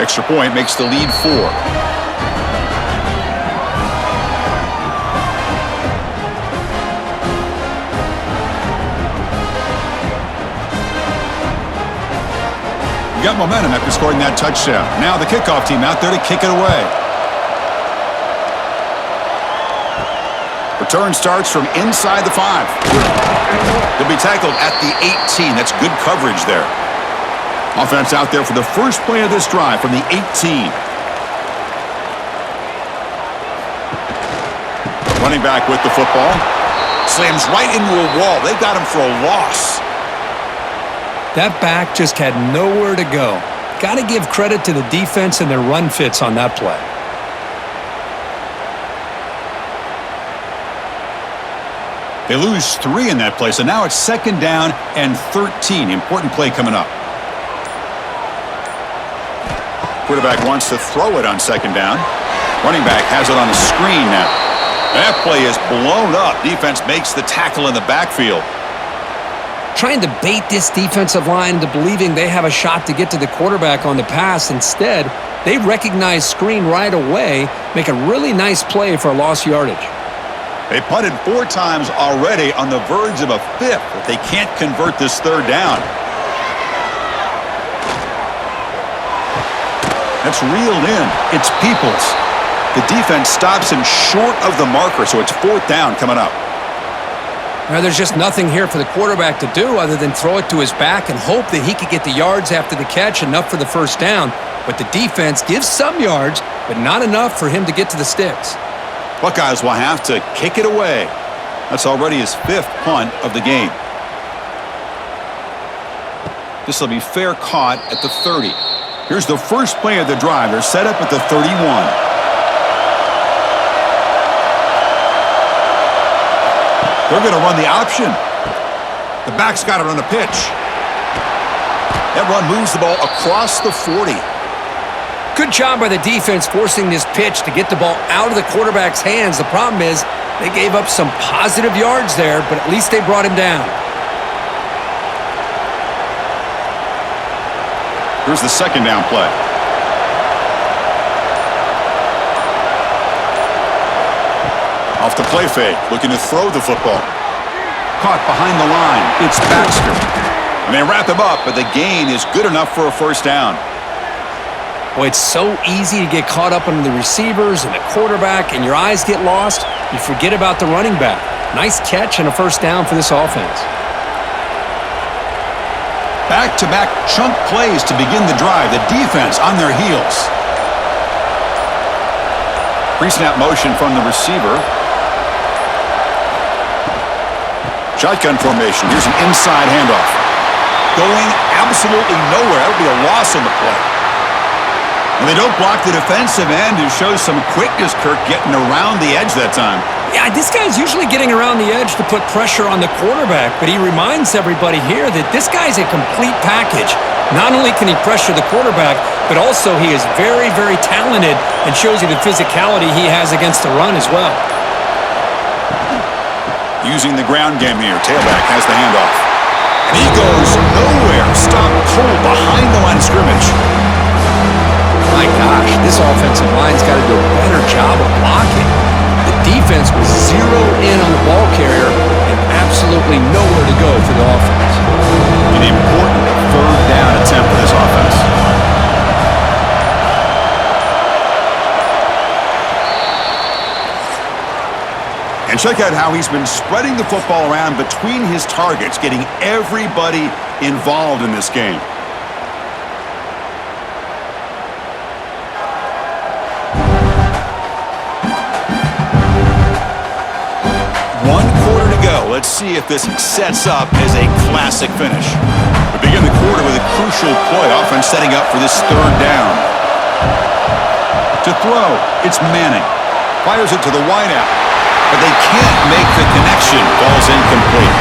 Extra point makes the lead 4. You got momentum after scoring that touchdown. Now the kickoff team out there to kick it away. Return starts from inside the 5. He'll be tackled at the 18. That's good coverage there. Offense out there for the first play of this drive from the 18. Running back with the football. Slams right into a wall. They got him for a loss. That back just had nowhere to go. Got to give credit to the defense and their run fits on that play. They lose 3 in that play, so now it's 2nd down and 13. Important play coming up. Quarterback wants to throw it on 2nd down. Running back has it on the screen now. That play is blown up. Defense makes the tackle in the backfield. Trying to bait this defensive line into believing they have a shot to get to the quarterback on the pass. Instead, they recognize screen right away, make a really nice play for a lost yardage. They punted 4 times already, on the verge of a 5th if they can't convert this 3rd down. That's reeled in. It's Peoples. The defense stops him short of the marker, so it's 4th down coming up. Now, there's just nothing here for the quarterback to do other than throw it to his back and hope that he could get the yards after the catch, enough for the 1st down. But the defense gives some yards, but not enough for him to get to the sticks. Buckeyes will have to kick it away. That's already his 5th punt of the game. This will be fair caught at the 30. Here's the first play of the drive. They're set up at the 31. They're going to run the option. The back's got it on the pitch. That run moves the ball across the 40. Good job by the defense forcing this pitch to get the ball out of the quarterback's hands. The problem is they gave up some positive yards there, but at least they brought him down. Here's the 2nd down play. Off the play fake, looking to throw the football. Caught behind the line. It's Baxter. And they wrap him up, but the gain is good enough for a 1st down. Boy, it's so easy to get caught up under the receivers and the quarterback, and your eyes get lost. You forget about the running back. Nice catch and a 1st down for this offense. Back-to-back chunk plays to begin the drive. The defense on their heels. Pre-snap motion from the receiver. Shotgun formation. Here's an inside handoff. Going absolutely nowhere. That would be a loss on the play. And they don't block the defensive end, who shows some quickness, Kirk, getting around the edge that time. Yeah, this guy's usually getting around the edge to put pressure on the quarterback, but he reminds everybody here that this guy's a complete package. Not only can he pressure the quarterback, but also he is very, very talented and shows you the physicality he has against the run as well. Using the ground game here, tailback has the handoff. And he goes nowhere. Stop cold behind the line of scrimmage. My gosh, this offensive line's got to do a better job of blocking. The defense was zeroed in on the ball carrier and absolutely nowhere to go for the offense. An important 3rd down attempt for this offense. And check out how he's been spreading the football around between his targets, getting everybody involved in this game. Let's see if this sets up as a classic finish. We begin the quarter with a crucial play, offense setting up for this third down. To throw, it's Manning. Fires it to the wideout, but they can't make the connection. Ball's incomplete.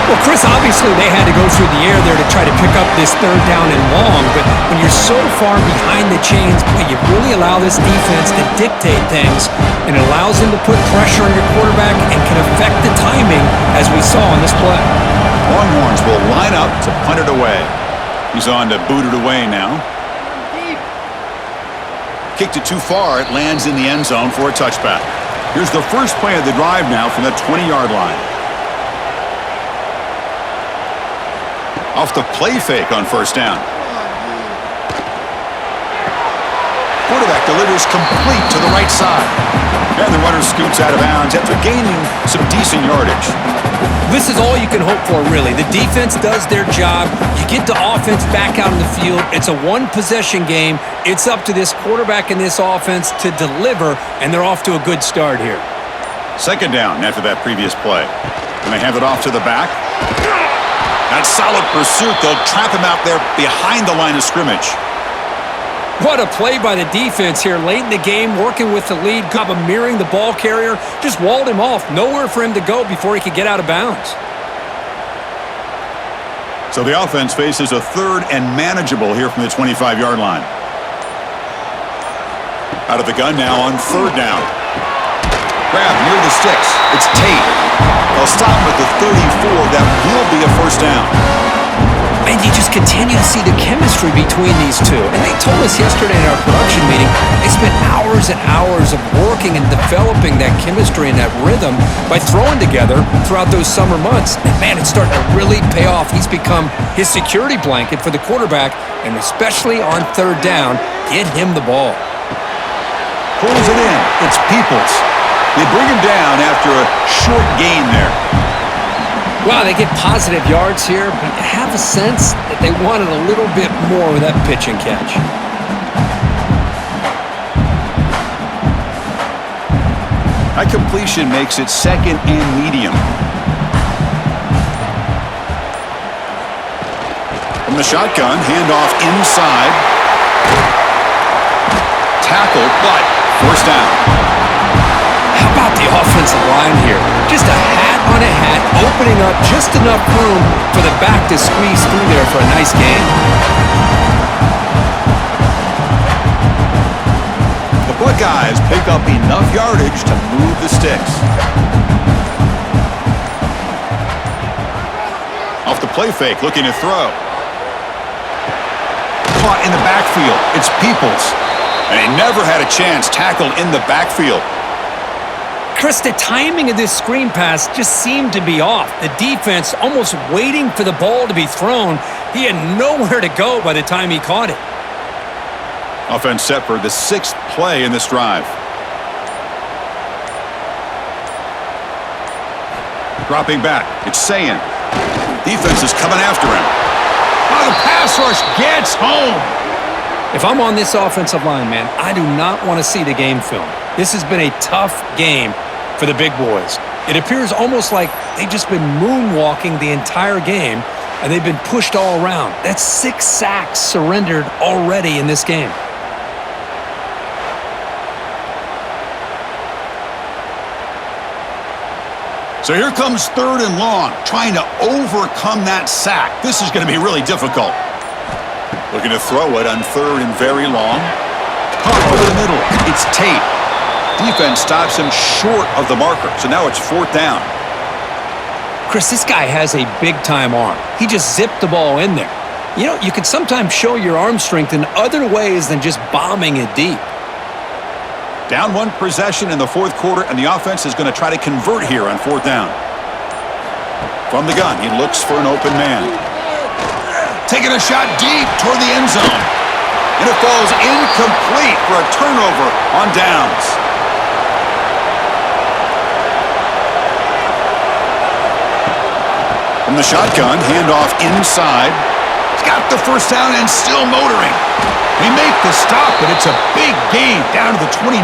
Well, Chris, obviously they had to go through the air there to try to pick up this third down and long, but when you're so far behind the chains, boy, you really allow this defense to dictate things, and it allows them to put pressure on your quarterback and can affect the timing, as we saw on this play. Longhorns will line up to punt it away. He's on to boot it away now. Kicked it too far. It lands in the end zone for a touchback. Here's the first play of the drive now from the 20-yard line. Off the play fake on first down. Quarterback delivers complete to the right side. And the runner scoots out of bounds after gaining some decent yardage. This is all you can hope for, really. The defense does their job. You get the offense back out in the field. It's a one-possession game. It's up to this quarterback and this offense to deliver, and they're off to a good start here. Second down after that previous play. And they hand it off to the back. That solid pursuit. They'll trap him out there behind the line of scrimmage. What a play by the defense here late in the game, working with the lead, mirroring the ball carrier, just walled him off. Nowhere for him to go before he could get out of bounds. So the offense faces a third and manageable here from the 25-yard line. Out of the gun now on third down. Grab near the sticks. It's Tate. They'll stop him at the 34. That will be a first down. And you just continue to see the chemistry between these two. And they told us yesterday in our production meeting, they spent hours and hours of working and developing that chemistry and that rhythm by throwing together throughout those summer months. And man, it's starting to really pay off. He's become his security blanket for the quarterback, and especially on third down, get him the ball. Pulls it in. It's Peoples. They bring him down after a short gain there. Wow, they get positive yards here, but you have a sense that they wanted a little bit more with that pitch and catch. That completion makes it second and medium. From the shotgun, handoff inside. Tackle, but first down. How about the offensive line here? Just a hat on a hat, opening up just enough room for the back to squeeze through there for a nice gain. The Buckeyes pick up enough yardage to move the sticks. Off the play fake, looking to throw. Caught in the backfield. It's Peoples. And he never had a chance tackled in the backfield. Chris, the timing of this screen pass just seemed to be off. The defense almost waiting for the ball to be thrown. He had nowhere to go by the time he caught it. Offense set for the sixth play in this drive. Dropping back. It's Sayin. Defense is coming after him. Oh, the pass rush gets home. If I'm on this offensive line, man, I do not want to see the game film. This has been a tough game for the big boys. It appears almost like they've just been moonwalking the entire game, and they've been pushed all around. That's 6 sacks surrendered already in this game. So here comes third and long, trying to overcome that sack. This is going to be really difficult. Looking to throw it on third and very long. Caught over the middle. It's Tate. Defense stops him short of the marker, so now it's fourth down. Chris, this guy has a big-time arm. He just zipped the ball in there. You know, you can sometimes show your arm strength in other ways than just bombing it deep. Down one possession in the fourth quarter, and the offense is going to try to convert here on fourth down. From the gun, he looks for an open man. Taking a shot deep toward the end zone. And it falls incomplete for a turnover on downs. From the shotgun, handoff inside. He's got the first down and still motoring. They make the stop, but it's a big gain down to the 29.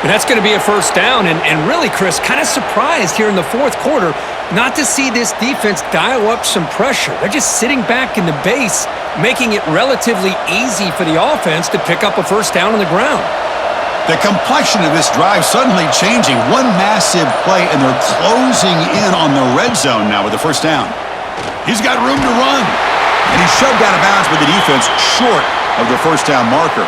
And that's going to be a first down. And really, Chris, kind of surprised here in the fourth quarter not to see this defense dial up some pressure. They're just sitting back in the base, making it relatively easy for the offense to pick up a first down on the ground. The complexion of this drive suddenly changing. One massive play, and they're closing in on the red zone now with the first down. He's got room to run. And he's shoved out of bounds with the defense short of the first down marker.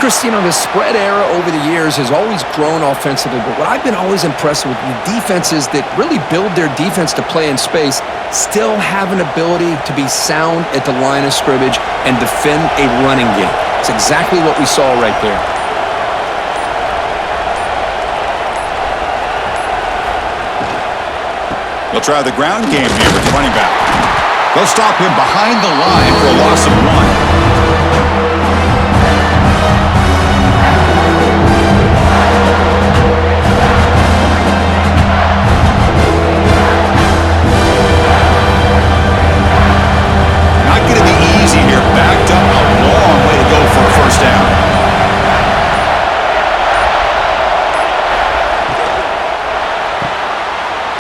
Chris, the spread era over the years has always grown offensively, but what I've been always impressed with the defenses that really build their defense to play in space still have an ability to be sound at the line of scrimmage and defend a running game. It's exactly what we saw right there. They'll try the ground game here with the running back. They'll stop him behind the line for a loss of 1. Backed up a long way to go for a first down.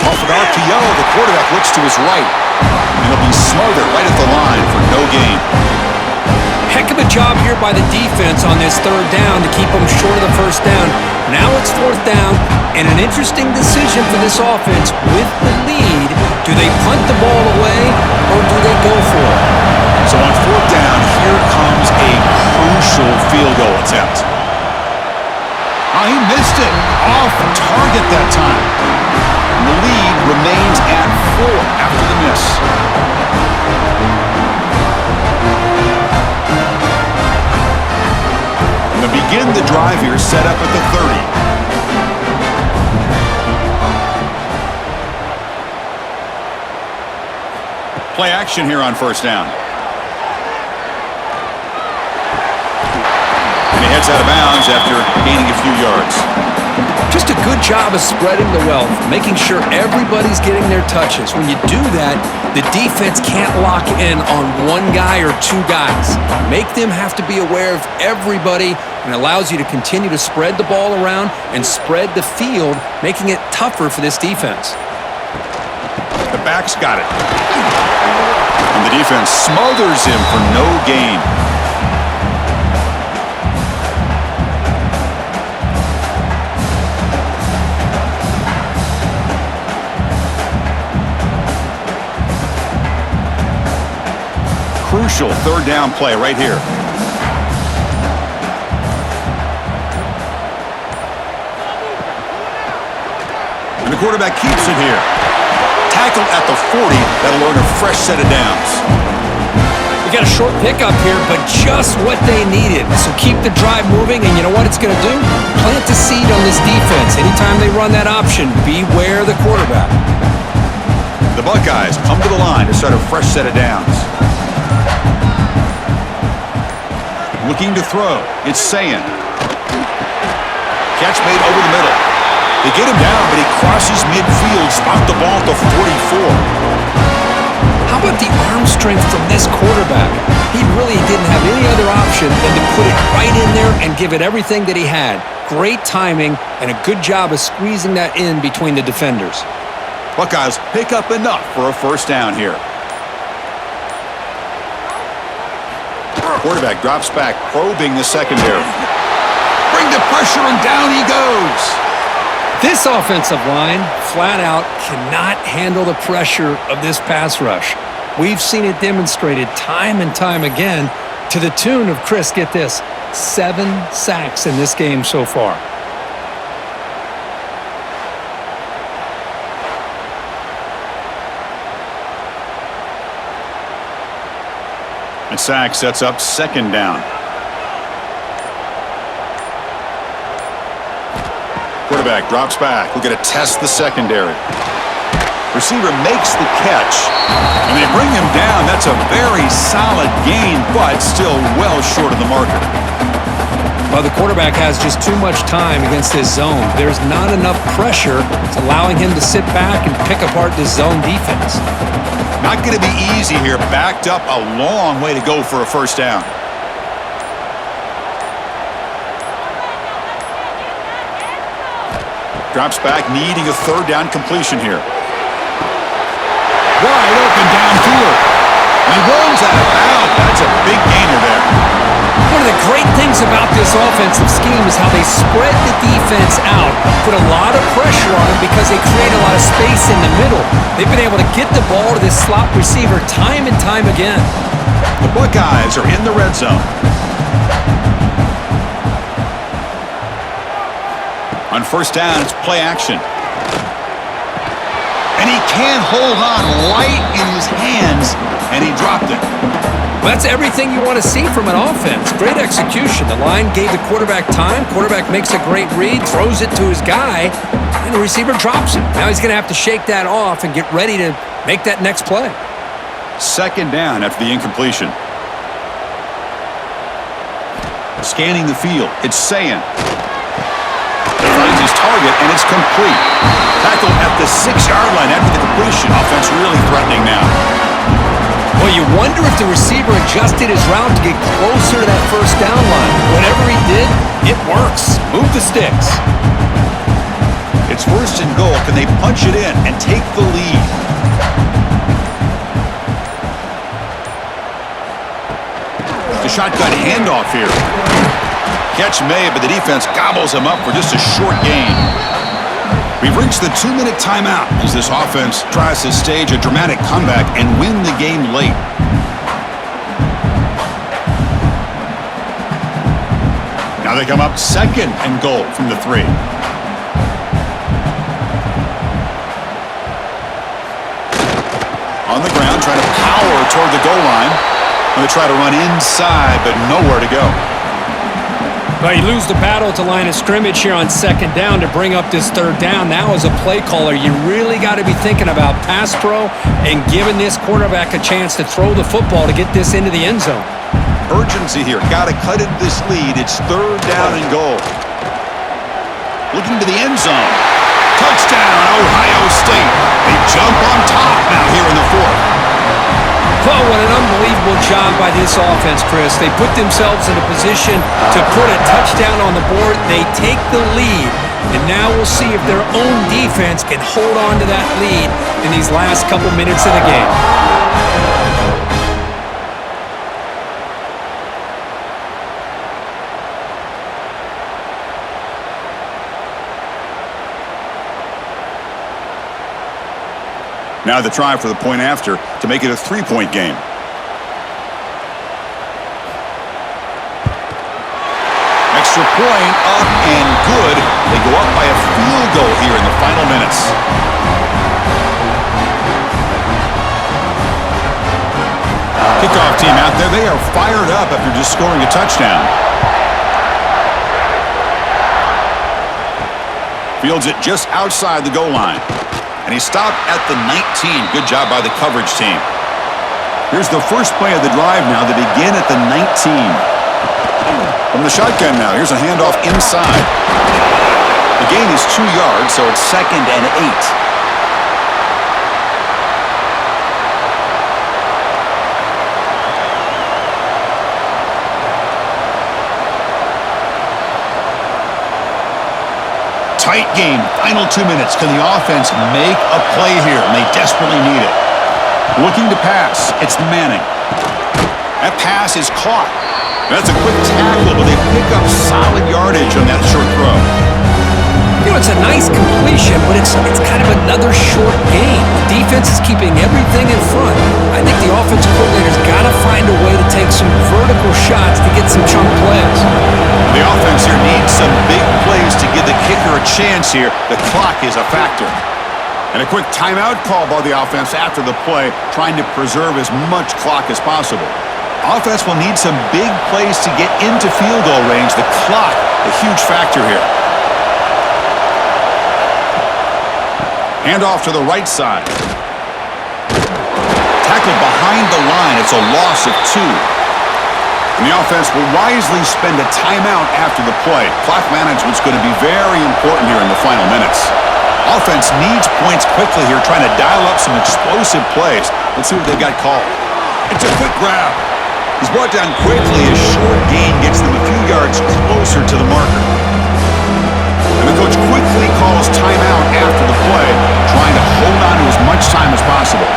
Off an RPO, the quarterback looks to his right. And he'll be smothered right at the line for no gain. Heck of a job here by the defense on this third down to keep them short of the first down. Now it's fourth down, and an interesting decision for this offense with the lead. Do they punt the ball away, or do they go for it? So on fourth down, here comes a crucial field goal attempt. Oh, he missed it. Off target that time. And the lead remains at 4 after the miss. And to begin the drive here, set up at the 30. Play action here on first down. He heads out of bounds after gaining a few yards. Just a good job of spreading the wealth, making sure everybody's getting their touches. When you do that, the defense can't lock in on one guy or two guys. Make them have to be aware of everybody, and allows you to continue to spread the ball around and spread the field, making it tougher for this defense. The back's got it. And the defense smothers him for no gain. Crucial third down play right here. And the quarterback keeps it here. Tackle at the 40. That'll earn a fresh set of downs. We got a short pickup here, but just what they needed. So keep the drive moving, and you know what it's going to do? Plant the seed on this defense. Anytime they run that option, beware the quarterback. The Buckeyes come to the line to start a fresh set of downs. Looking to throw. It's Sayin. Catch made over the middle. They get him down, but he crosses midfield, spot the ball at the 44. How about the arm strength from this quarterback? He really didn't have any other option than to put it right in there and give it everything that he had. Great timing and a good job of squeezing that in between the defenders. Buckeyes pick up enough for a first down here. Quarterback drops back, probing the secondary. Bring the pressure, and down he goes. This offensive line, flat out, cannot handle the pressure of this pass rush. We've seen it demonstrated time and time again to the tune of, Chris, get this, 7 sacks in this game so far. And sack sets up second down. Quarterback drops back. We're going to test the secondary. Receiver makes the catch, and they bring him down. That's a very solid gain, but still well short of the marker. Well, the quarterback has just too much time against this zone. There's not enough pressure. It's allowing him to sit back and pick apart this zone defense. Not going to be easy here. Backed up a long way to go for a first down. Drops back, needing a third down completion here. Wide open downfield. He runs out of bounds. That's a big gainer there. One of the great things about this offensive scheme is how they spread the defense out, put a lot of pressure on them because they create a lot of space in the middle. They've been able to get the ball to this slot receiver time and time again. The Buckeyes are in the red zone. On first down, it's play action. And he can't hold on right in his hands, and he dropped it. Well, that's everything you want to see from an offense. Great execution. The line gave the quarterback time. Quarterback makes a great read, throws it to his guy, and the receiver drops it. Now he's going to have to shake that off and get ready to make that next play. Second down after the incompletion. Scanning the field, it's Sayin. Finds his target, and it's complete. Tackle at the 6-yard line after the completion. Offense really threatening now. Well, you wonder if the receiver adjusted his route to get closer to that first down line. Whatever he did, it works. Move the sticks. It's first and goal. Can they punch it in and take the lead? The shotgun handoff here. Catch made, but the defense gobbles him up for just a short gain. We've reached the 2-minute timeout as this offense tries to stage a dramatic comeback and win the game late. Now they come up second and goal from the 3. On the ground, trying to power toward the goal line. They try to run inside, but nowhere to go. Well, you lose the battle at the line of scrimmage here on second down to bring up this third down. Now as a play caller, you really got to be thinking about pass pro and giving this quarterback a chance to throw the football to get this into the end zone. Urgency here. Got to cut into this lead. It's third down and goal. Looking to the end zone. Touchdown, Ohio State. They jump on top now here in the 4th. Oh, what an unbelievable job by this offense, Chris. They put themselves in a position to put a touchdown on the board. They take the lead, and now we'll see if their own defense can hold on to that lead in these last couple minutes of the game. Now the try for the point after to make it a 3-point game. Extra point up and good. They go up by a field goal here in the final minutes. Kickoff team out there. They are fired up after just scoring a touchdown. Fields it just outside the goal line. And he stopped at the 19. Good job by the coverage team. Here's the first play of the drive now. They begin at the 19. From the shotgun now, here's a handoff inside. The gain is 2 yards, so it's 2nd and 8. Tight game, final 2 minutes. Can the offense make a play here? And they desperately need it. Looking to pass, it's Manning. That pass is caught. That's a quick tackle, but they pick up solid yardage on that short throw. You know, it's a nice completion, but it's kind of another short game. The defense is keeping everything in front. I think the offensive coordinator's got to find a way to take some vertical shots to get some chunk plays. The offense here needs some big plays to give the kicker a chance here. The clock is a factor. And a quick timeout call by the offense after the play, trying to preserve as much clock as possible. Offense will need some big plays to get into field goal range. The clock, a huge factor here. Handoff to the right side. Tackled behind the line. It's a loss of 2. And the offense will wisely spend a timeout after the play. Clock management's going to be very important here in the final minutes. Offense needs points quickly here, trying to dial up some explosive plays. Let's see what they've got called. It's a quick grab. He's brought down quickly. A short gain gets them a few yards closer to the marker. And the coach quickly calls timeout after the play, trying to hold on to as much time as possible.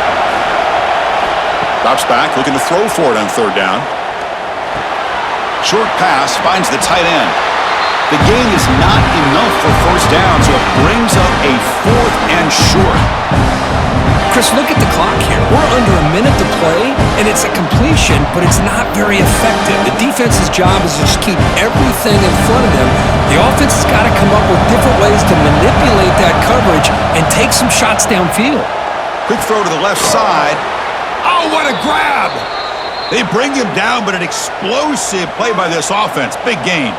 Drops back, looking to throw for it on third down. Short pass finds the tight end. The gain is not enough for first down, so it brings up a 4th and short. Chris, look at the clock here. We're under a minute to play, and it's a completion, but it's not very effective. The defense's job is to just keep everything in front of them. The offense has got to come up with different ways to manipulate that coverage and take some shots downfield. Quick throw to the left side. Oh, what a grab! They bring him down, but an explosive play by this offense. Big gain.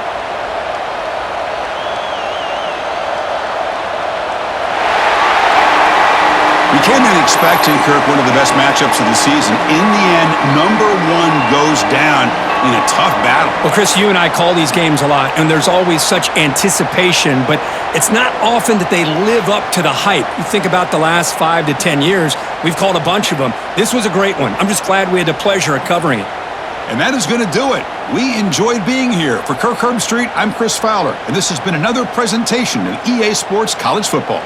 We came in expecting, Kirk, one of the best matchups of the season. In the end, number 1 goes down in a tough battle. Well, Chris, you and I call these games a lot, and there's always such anticipation, but it's not often that they live up to the hype. You think about the last 5 to 10 years, we've called a bunch of them. This was a great one. I'm just glad we had the pleasure of covering it. And that is going to do it. We enjoyed being here. For Kirk Herbstreit, I'm Chris Fowler, and this has been another presentation of EA Sports College Football.